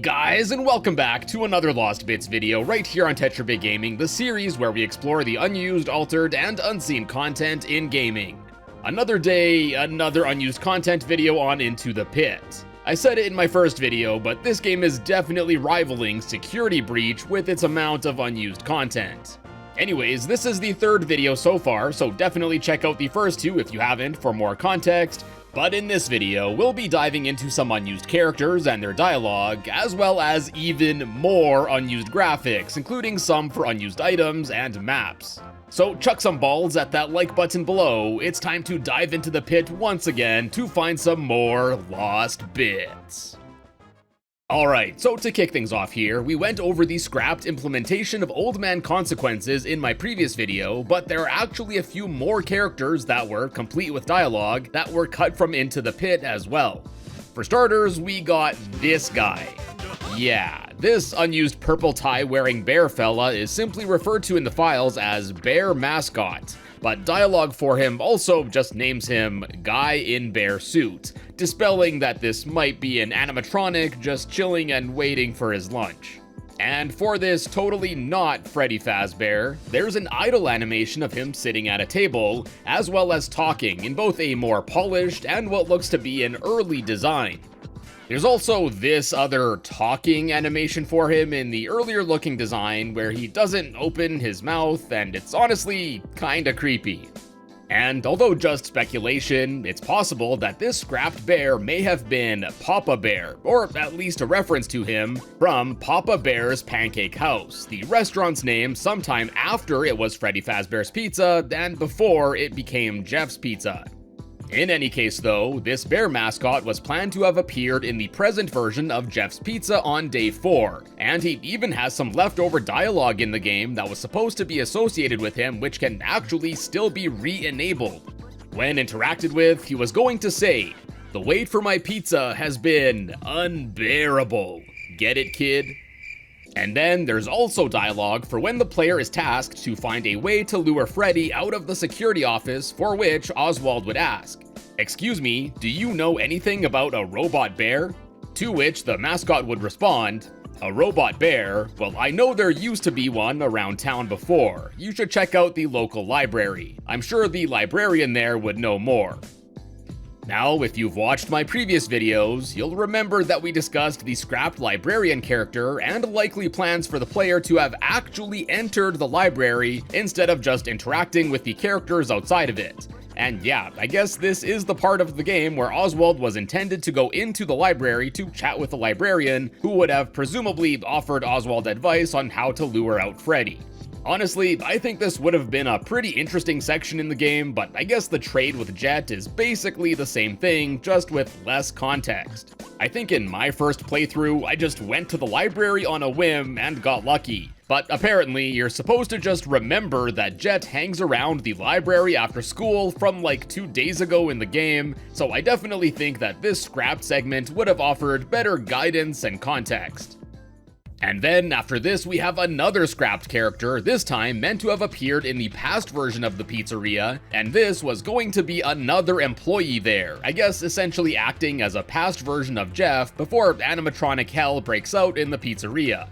guys, and welcome back to another Lost Bits video right here on TetraBitGaming, the series where we explore the unused, altered, and unseen content in gaming. Another day, another unused content video on Into the Pit. I said it in my first video, but this game is definitely rivaling Security Breach with its amount of unused content. Anyways, this is the third video so far, so definitely check out the first two if you haven't for more context. But in this video, we'll be diving into some unused characters and their dialogue, as well as even more unused graphics, including some for unused items and maps. So chuck some balls at that like button below. It's time to dive into the pit once again to find some more lost bits. Alright, so to kick things off here, we went over the scrapped implementation of Old Man Consequences in my previous video, but there are actually a few more characters that were complete with dialogue that were cut from Into the Pit as well. For starters, we got this guy. Yeah, this unused purple tie wearing bear fella is simply referred to in the files as Bear Mascot, but dialogue for him also just names him Guy in Bear Suit, dispelling that this might be an animatronic just chilling and waiting for his lunch. And for this totally not Freddy Fazbear, there's an idle animation of him sitting at a table, as well as talking in both a more polished and what looks to be an early design. There's also this other talking animation for him in the earlier looking design where he doesn't open his mouth, and it's honestly kinda creepy. And although just speculation, it's possible that this scrapped bear may have been Papa Bear, or at least a reference to him from Papa Bear's Pancake House, the restaurant's name sometime after it was Freddy Fazbear's Pizza and before it became Jeff's Pizza. In any case though, this bear mascot was planned to have appeared in the present version of Jeff's Pizza on day 4, and he even has some leftover dialogue in the game that was supposed to be associated with him which can actually still be re-enabled. When interacted with, he was going to say, "The wait for my pizza has been unbearable. Get it, kid?" And then there's also dialogue for when the player is tasked to find a way to lure Freddy out of the security office, for which Oswald would ask, "Excuse me, do you know anything about a robot bear?" To which the mascot would respond, "A robot bear? Well, I know there used to be one around town before. You should check out the local library. I'm sure the librarian there would know more." Now, if you've watched my previous videos, you'll remember that we discussed the scrapped librarian character and likely plans for the player to have actually entered the library instead of just interacting with the characters outside of it. And yeah, I guess this is the part of the game where Oswald was intended to go into the library to chat with the librarian, who would have presumably offered Oswald advice on how to lure out Freddy. Honestly, I think this would have been a pretty interesting section in the game, but I guess the trade with Jet is basically the same thing, just with less context. I think in my first playthrough, I just went to the library on a whim and got lucky. But apparently, you're supposed to just remember that Jet hangs around the library after school from like 2 days ago in the game, so I definitely think that this scrapped segment would have offered better guidance and context. And then after this we have another scrapped character, this time meant to have appeared in the past version of the pizzeria, and this was going to be another employee there, I guess essentially acting as a past version of Jeff before animatronic hell breaks out in the pizzeria.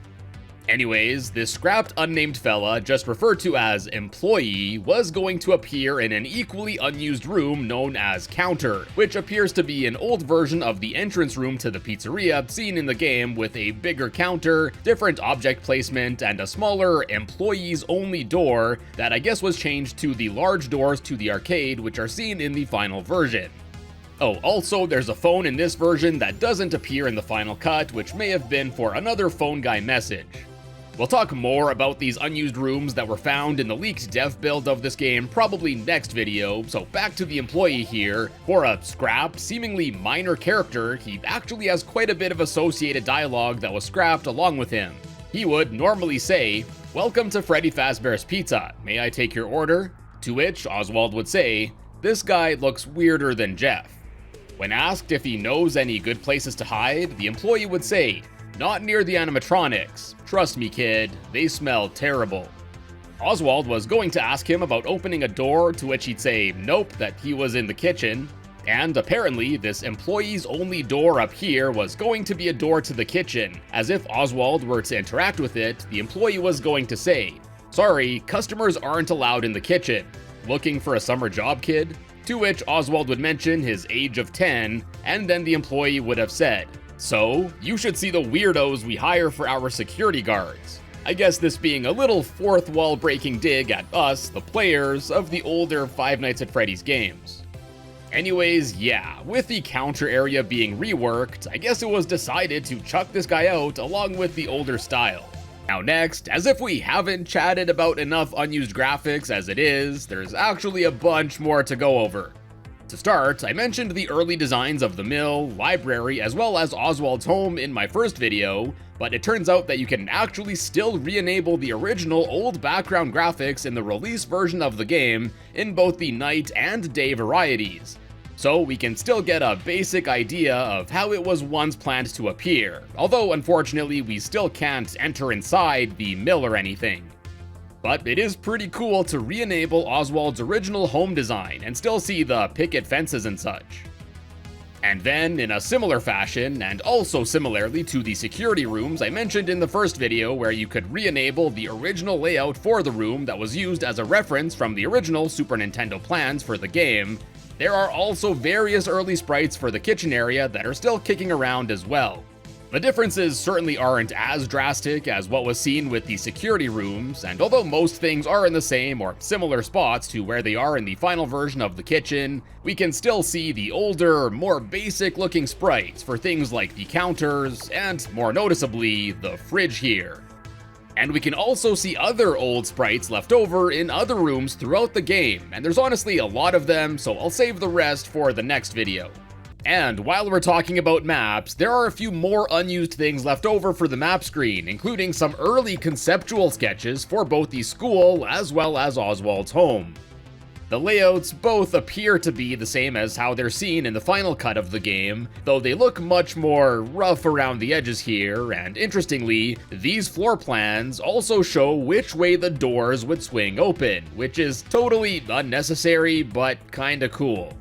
Anyways, this scrapped unnamed fella, just referred to as employee, was going to appear in an equally unused room known as Counter, which appears to be an old version of the entrance room to the pizzeria seen in the game with a bigger counter, different object placement, and a smaller employees only door that I guess was changed to the large doors to the arcade which are seen in the final version. Oh, also there's a phone in this version that doesn't appear in the final cut, which may have been for another phone guy message. We'll talk more about these unused rooms that were found in the leaked dev build of this game probably next video, so back to the employee here. For a scrapped, seemingly minor character, he actually has quite a bit of associated dialogue that was scrapped along with him. He would normally say, "Welcome to Freddy Fazbear's Pizza, may I take your order?" To which Oswald would say, "This guy looks weirder than Jeff." When asked if he knows any good places to hide, the employee would say, "Not near the animatronics. Trust me, kid, they smell terrible." Oswald was going to ask him about opening a door, to which he'd say nope, that he was in the kitchen. And apparently, this employees only door up here was going to be a door to the kitchen, as if Oswald were to interact with it, the employee was going to say, "Sorry, customers aren't allowed in the kitchen. Looking for a summer job, kid?" To which Oswald would mention his age of 10, and then the employee would have said, "So, you should see the weirdos we hire for our security guards." I guess this being a little fourth wall breaking dig at us, the players, of the older Five Nights at Freddy's games. Anyways, yeah, with the counter area being reworked, I guess it was decided to chuck this guy out along with the older style. Now next, as if we haven't chatted about enough unused graphics as it is, there's actually a bunch more to go over. To start, I mentioned the early designs of the mill, library, as well as Oswald's home in my first video, but it turns out that you can actually still re-enable the original old background graphics in the release version of the game in both the night and day varieties. So we can still get a basic idea of how it was once planned to appear, although unfortunately we still can't enter inside the mill or anything. But it is pretty cool to re-enable Oswald's original home design and still see the picket fences and such. And then, in a similar fashion, and also similarly to the security rooms I mentioned in the first video where you could re-enable the original layout for the room that was used as a reference from the original Super Nintendo plans for the game, there are also various early sprites for the kitchen area that are still kicking around as well. The differences certainly aren't as drastic as what was seen with the security rooms, and although most things are in the same or similar spots to where they are in the final version of the kitchen, we can still see the older, more basic looking sprites for things like the counters, and more noticeably, the fridge here. And we can also see other old sprites left over in other rooms throughout the game, and there's honestly a lot of them, so I'll save the rest for the next video. And while we're talking about maps, there are a few more unused things left over for the map screen, including some early conceptual sketches for both the school as well as Oswald's home. The layouts both appear to be the same as how they're seen in the final cut of the game, though they look much more rough around the edges here, and interestingly, these floor plans also show which way the doors would swing open, which is totally unnecessary but kinda cool.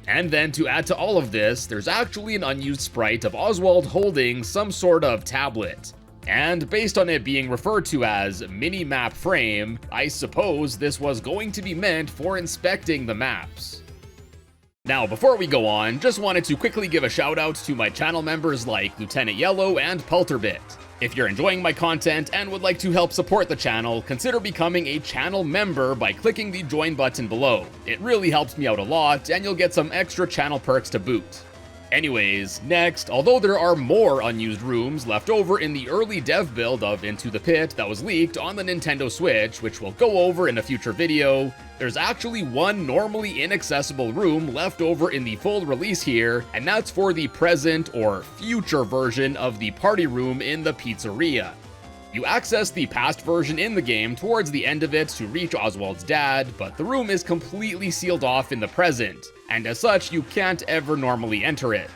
And then to add to all of this, there's actually an unused sprite of Oswald holding some sort of tablet. And based on it being referred to as mini-map frame, I suppose this was going to be meant for inspecting the maps. Now, before we go on, just wanted to quickly give a shout out to my channel members like Lieutenant Yellow and Pelterbit. If you're enjoying my content and would like to help support the channel, consider becoming a channel member by clicking the join button below. It really helps me out a lot, and you'll get some extra channel perks to boot. Anyways, next, although there are more unused rooms left over in the early dev build of Into the Pit that was leaked on the Nintendo Switch, which we'll go over in a future video, there's actually one normally inaccessible room left over in the full release here, and that's for the present or future version of the party room in the pizzeria. You access the past version in the game towards the end of it to reach Oswald's dad, but the room is completely sealed off in the present, and as such, you can't ever normally enter it.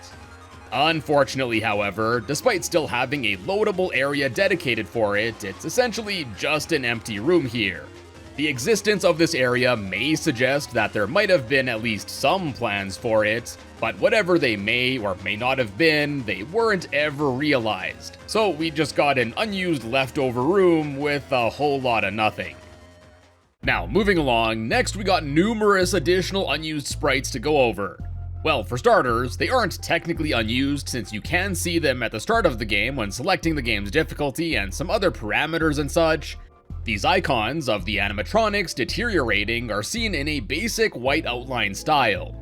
Unfortunately, however, despite still having a loadable area dedicated for it, it's essentially just an empty room here. The existence of this area may suggest that there might have been at least some plans for it, but whatever they may or may not have been, they weren't ever realized. So we just got an unused leftover room with a whole lot of nothing. Now, moving along, next we got numerous additional unused sprites to go over. Well, for starters, they aren't technically unused since you can see them at the start of the game when selecting the game's difficulty and some other parameters and such. These icons of the animatronics deteriorating are seen in a basic white outline style.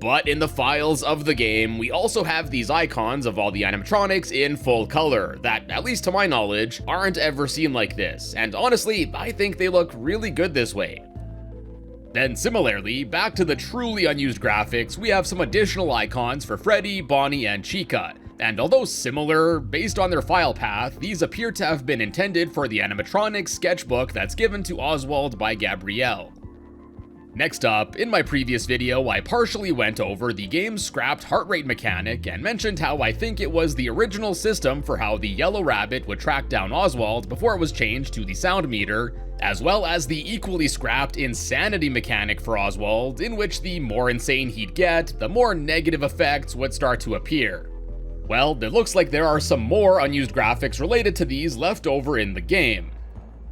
But in the files of the game, we also have these icons of all the animatronics in full color that, at least to my knowledge, aren't ever seen like this, and honestly, I think they look really good this way. Then similarly, back to the truly unused graphics, we have some additional icons for Freddy, Bonnie, and Chica, and although similar, based on their file path, these appear to have been intended for the animatronics sketchbook that's given to Oswald by Gabrielle. Next up, in my previous video, I partially went over the game's scrapped Heartrate mechanic and mentioned how I think it was the original system for how the yellow rabbit would track down Oswald before it was changed to the sound meter, as well as the equally scrapped insanity mechanic for Oswald, in which the more insane he'd get, the more negative effects would start to appear. Well, it looks like there are some more unused graphics related to these left over in the game.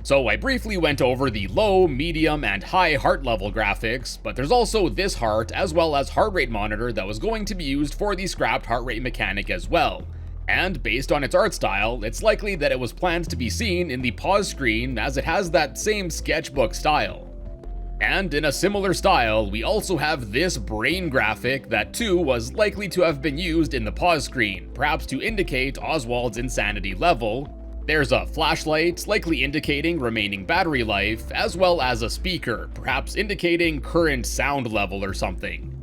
So I briefly went over the low, medium, and high heart level graphics, but there's also this heart as well as heart rate monitor that was going to be used for the scrapped heart rate mechanic as well. And based on its art style, it's likely that it was planned to be seen in the pause screen as it has that same sketchbook style. And in a similar style, we also have this brain graphic that too was likely to have been used in the pause screen, perhaps to indicate Oswald's insanity level. There's a flashlight, likely indicating remaining battery life, as well as a speaker, perhaps indicating current sound level or something.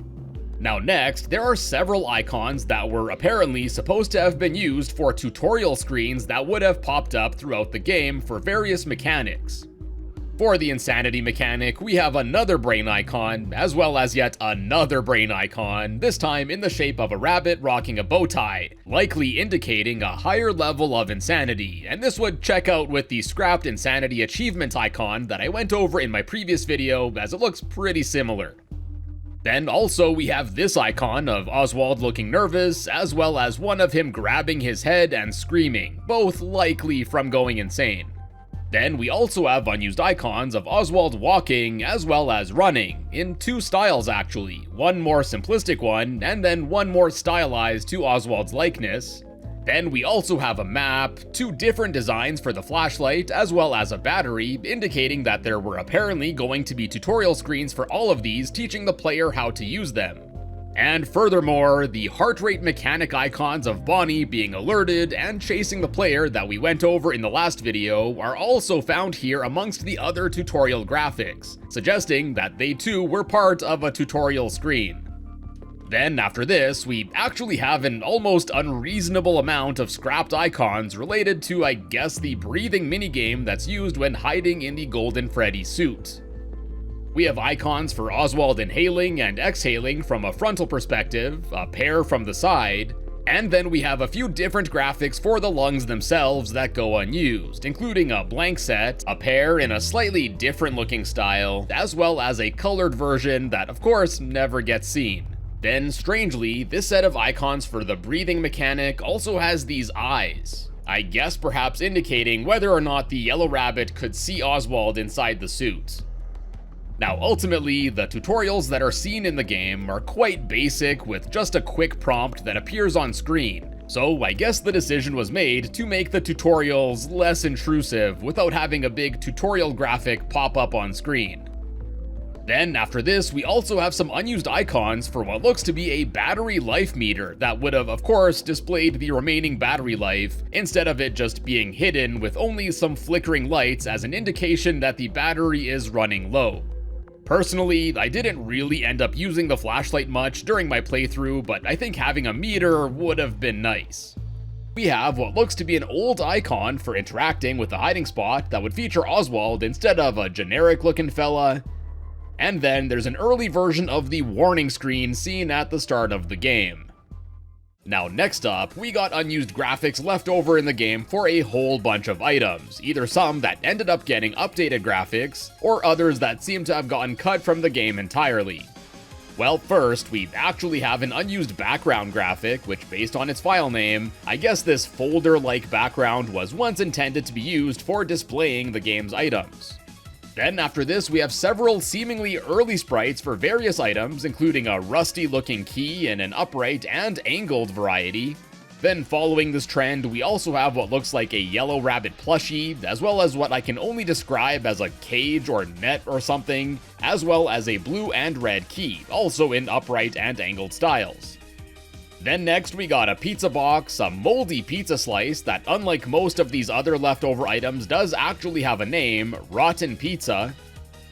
Now next, there are several icons that were apparently supposed to have been used for tutorial screens that would have popped up throughout the game for various mechanics. For the insanity mechanic, we have another brain icon, as well as yet another brain icon, this time in the shape of a rabbit rocking a bow tie, likely indicating a higher level of insanity, and this would check out with the scrapped insanity achievement icon that I went over in my previous video, as it looks pretty similar. Then also we have this icon of Oswald looking nervous, as well as one of him grabbing his head and screaming, both likely from going insane. Then we also have unused icons of Oswald walking as well as running, in two styles actually, one more simplistic one, and then one more stylized to Oswald's likeness. Then we also have a map, two different designs for the flashlight, as well as a battery, indicating that there were apparently going to be tutorial screens for all of these teaching the player how to use them. And furthermore, the heart rate mechanic icons of Bonnie being alerted and chasing the player that we went over in the last video are also found here amongst the other tutorial graphics, suggesting that they too were part of a tutorial screen. Then after this, we actually have an almost unreasonable amount of scrapped icons related to, I guess, the breathing minigame that's used when hiding in the Golden Freddy suit. We have icons for Oswald inhaling and exhaling from a frontal perspective, a pair from the side, and then we have a few different graphics for the lungs themselves that go unused, including a blank set, a pair in a slightly different looking style, as well as a colored version that of course never gets seen. Then, strangely, this set of icons for the breathing mechanic also has these eyes, I guess perhaps indicating whether or not the yellow rabbit could see Oswald inside the suit. Now ultimately, the tutorials that are seen in the game are quite basic with just a quick prompt that appears on screen, so I guess the decision was made to make the tutorials less intrusive without having a big tutorial graphic pop up on screen. Then after this, we also have some unused icons for what looks to be a battery life meter that would have of course displayed the remaining battery life, instead of it just being hidden with only some flickering lights as an indication that the battery is running low. Personally, I didn't really end up using the flashlight much during my playthrough, but I think having a meter would have been nice. We have what looks to be an old icon for interacting with the hiding spot that would feature Oswald instead of a generic looking fella. And then there's an early version of the warning screen seen at the start of the game. Now next up, we got unused graphics left over in the game for a whole bunch of items, either some that ended up getting updated graphics, or others that seem to have gotten cut from the game entirely. Well, first, we actually have an unused background graphic, which based on its file name, I guess this folder-like background was once intended to be used for displaying the game's items. Then after this, we have several seemingly early sprites for various items, including a rusty-looking key in an upright and angled variety. Then following this trend, we also have what looks like a yellow rabbit plushie, as well as what I can only describe as a cage or net or something, as well as a blue and red key, also in upright and angled styles. Then next we got a pizza box, a moldy pizza slice that, unlike most of these other leftover items, does actually have a name, Rotten Pizza,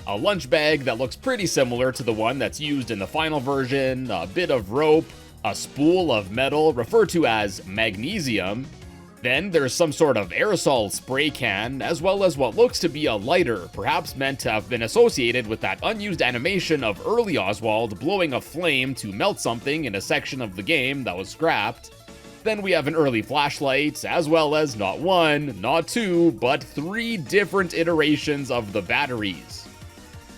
a lunch bag that looks pretty similar to the one that's used in the final version, a bit of rope, a spool of metal referred to as magnesium. Then there's some sort of aerosol spray can, as well as what looks to be a lighter, perhaps meant to have been associated with that unused animation of early Oswald blowing a flame to melt something in a section of the game that was scrapped. Then we have an early flashlight, as well as not one, not two, but 3 different iterations of the batteries.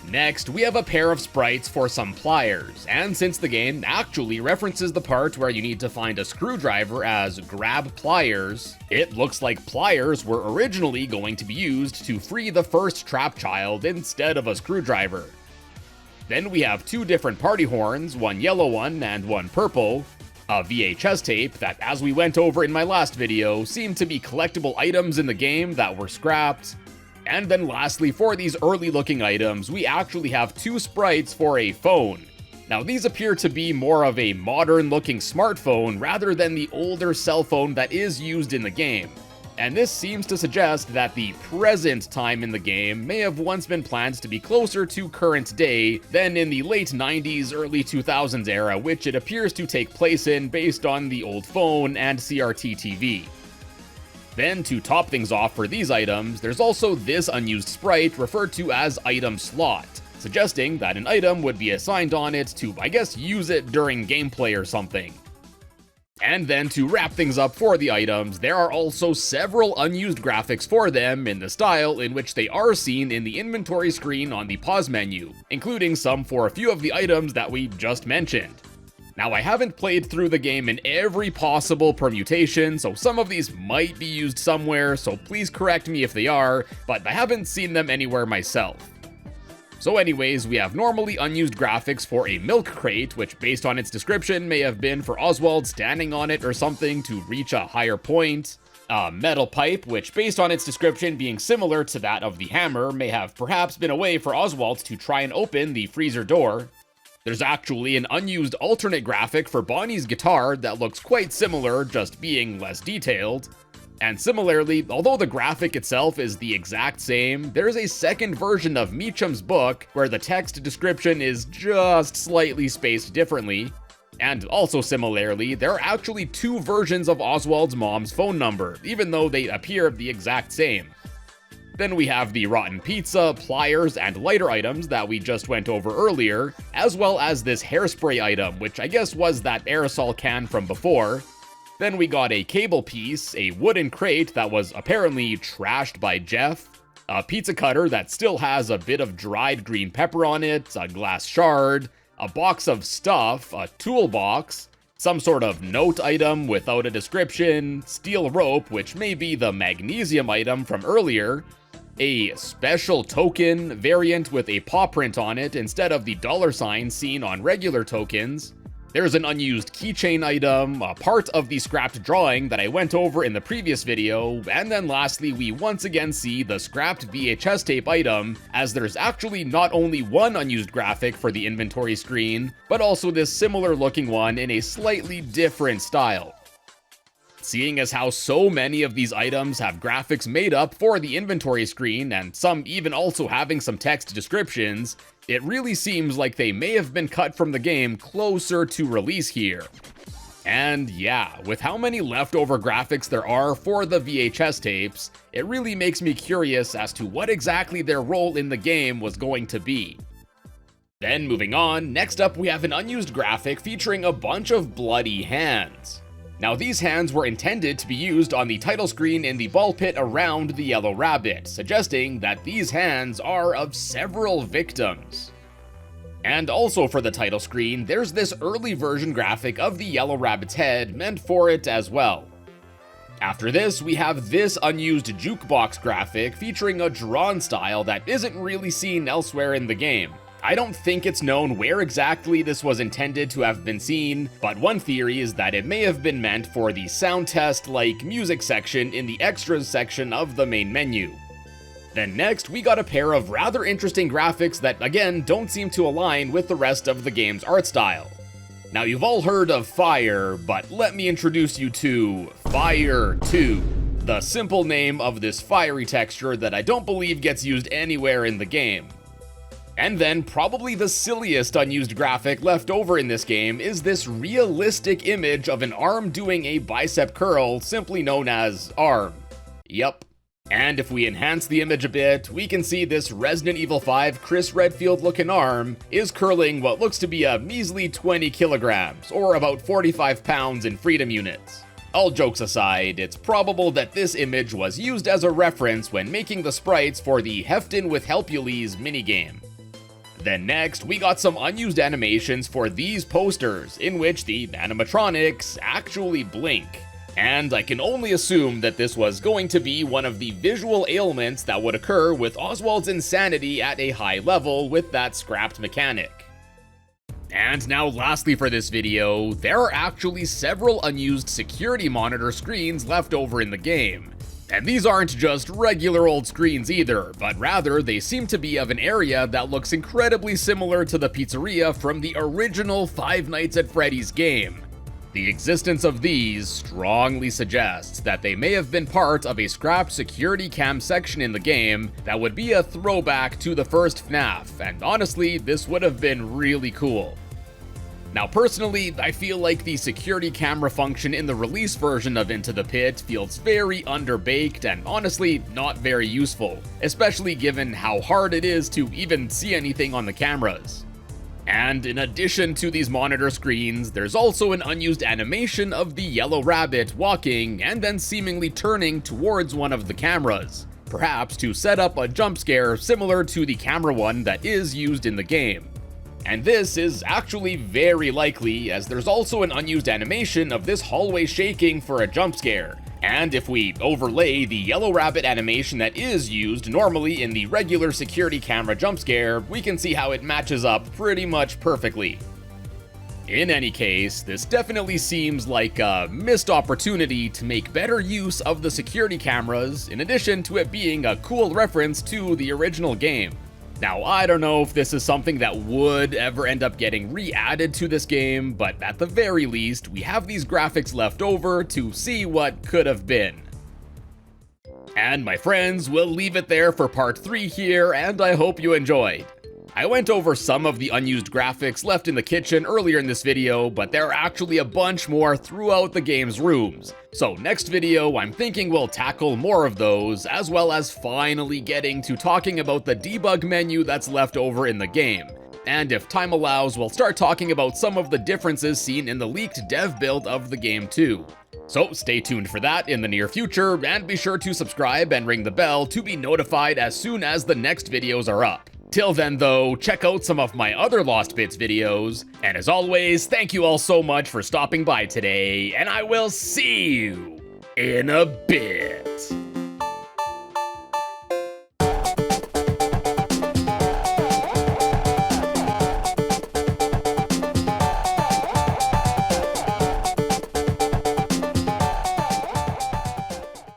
Next, we have a pair of sprites for some pliers, and since the game actually references the part where you need to find a screwdriver as grab pliers, it looks like pliers were originally going to be used to free the first trap child instead of a screwdriver. Then we have 2 different party horns, one yellow one and one purple, a VHS tape that, as we went over in my last video, seemed to be collectible items in the game that were scrapped. And then lastly, for these early looking items, we actually have 2 sprites for a phone. Now these appear to be more of a modern looking smartphone rather than the older cell phone that is used in the game. And this seems to suggest that the present time in the game may have once been planned to be closer to current day than in the late 90s, early 2000s era, which it appears to take place in based on the old phone and CRT TV. Then, to top things off for these items, there's also this unused sprite referred to as item slot, suggesting that an item would be assigned on it to, I guess, use it during gameplay or something. And then to wrap things up for the items, there are also several unused graphics for them in the style in which they are seen in the inventory screen on the pause menu, including some for a few of the items that we just mentioned. Now, I haven't played through the game in every possible permutation, so some of these might be used somewhere, so please correct me if they are, but I haven't seen them anywhere myself. So anyways, we have normally unused graphics for a milk crate, which based on its description may have been for Oswald standing on it or something to reach a higher point. A metal pipe, which based on its description being similar to that of the hammer, may have perhaps been a way for Oswald to try and open the freezer door. There's actually an unused alternate graphic for Bonnie's guitar that looks quite similar, just being less detailed. And similarly, although the graphic itself is the exact same, there's a second version of Meacham's book where the text description is just slightly spaced differently. And also similarly, there are actually 2 versions of Oswald's mom's phone number, even though they appear the exact same. Then we have the rotten pizza, pliers, and lighter items that we just went over earlier, as well as this hairspray item, which I guess was that aerosol can from before. Then we got a cable piece, a wooden crate that was apparently trashed by Jeff, a pizza cutter that still has a bit of dried green pepper on it, a glass shard, a box of stuff, a toolbox, some sort of note item without a description, steel rope, which may be the magnesium item from earlier, a special token variant with a paw print on it instead of the $sign seen on regular tokens. There's an unused keychain item, a part of the scrapped drawing that I went over in the previous video, and then lastly we once again see the scrapped VHS tape item, as there's actually not only one unused graphic for the inventory screen, but also this similar looking one in a slightly different style. Seeing as how so many of these items have graphics made up for the inventory screen, and some even also having some text descriptions, it really seems like they may have been cut from the game closer to release here. And yeah, with how many leftover graphics there are for the VHS tapes, it really makes me curious as to what exactly their role in the game was going to be. Then moving on, next up we have an unused graphic featuring a bunch of bloody hands. Now these hands were intended to be used on the title screen in the ball pit around the yellow rabbit, suggesting that these hands are of several victims. And also for the title screen, there's this early version graphic of the yellow rabbit's head meant for it as well. After this, we have this unused jukebox graphic featuring a drawn style that isn't really seen elsewhere in the game. I don't think it's known where exactly this was intended to have been seen, but one theory is that it may have been meant for the sound test-like music section in the extras section of the main menu. Then next, we got a pair of rather interesting graphics that again don't seem to align with the rest of the game's art style. Now you've all heard of Fire, but let me introduce you to Fire 2, the simple name of this fiery texture that I don't believe gets used anywhere in the game. And then, probably the silliest unused graphic left over in this game is this realistic image of an arm doing a bicep curl, simply known as arm. Yup. And if we enhance the image a bit, we can see this Resident Evil 5 Chris Redfield looking arm is curling what looks to be a measly 20 kilograms, or about 45 pounds in freedom units. All jokes aside, it's probable that this image was used as a reference when making the sprites for the Heftin with Helpules minigame. Then next, we got some unused animations for these posters, in which the animatronics actually blink. And I can only assume that this was going to be one of the visual ailments that would occur with Oswald's insanity at a high level with that scrapped mechanic. And now lastly for this video, there are actually several unused security monitor screens left over in the game. And these aren't just regular old screens either, but rather they seem to be of an area that looks incredibly similar to the pizzeria from the original Five Nights at Freddy's game. The existence of these strongly suggests that they may have been part of a scrapped security cam section in the game that would be a throwback to the first FNAF, and honestly, this would have been really cool. Now personally, I feel like the security camera function in the release version of Into the Pit feels very underbaked and honestly not very useful, especially given how hard it is to even see anything on the cameras. And in addition to these monitor screens, there's also an unused animation of the yellow rabbit walking and then seemingly turning towards one of the cameras, perhaps to set up a jump scare similar to the camera one that is used in the game. And this is actually very likely, as there's also an unused animation of this hallway shaking for a jump scare. And if we overlay the yellow rabbit animation that is used normally in the regular security camera jump scare, we can see how it matches up pretty much perfectly. In any case, this definitely seems like a missed opportunity to make better use of the security cameras, in addition to it being a cool reference to the original game. Now, I don't know if this is something that would ever end up getting re-added to this game, but at the very least, we have these graphics left over to see what could have been. And my friends, we'll leave it there for part 3 here, and I hope you enjoyed. I went over some of the unused graphics left in the kitchen earlier in this video, but there are actually a bunch more throughout the game's rooms. So next video, I'm thinking we'll tackle more of those, as well as finally getting to talking about the debug menu that's left over in the game. And if time allows, we'll start talking about some of the differences seen in the leaked dev build of the game too. So stay tuned for that in the near future, and be sure to subscribe and ring the bell to be notified as soon as the next videos are up. Till then though, check out some of my other Lost Bits videos, and as always, thank you all so much for stopping by today, and I will see you in a bit.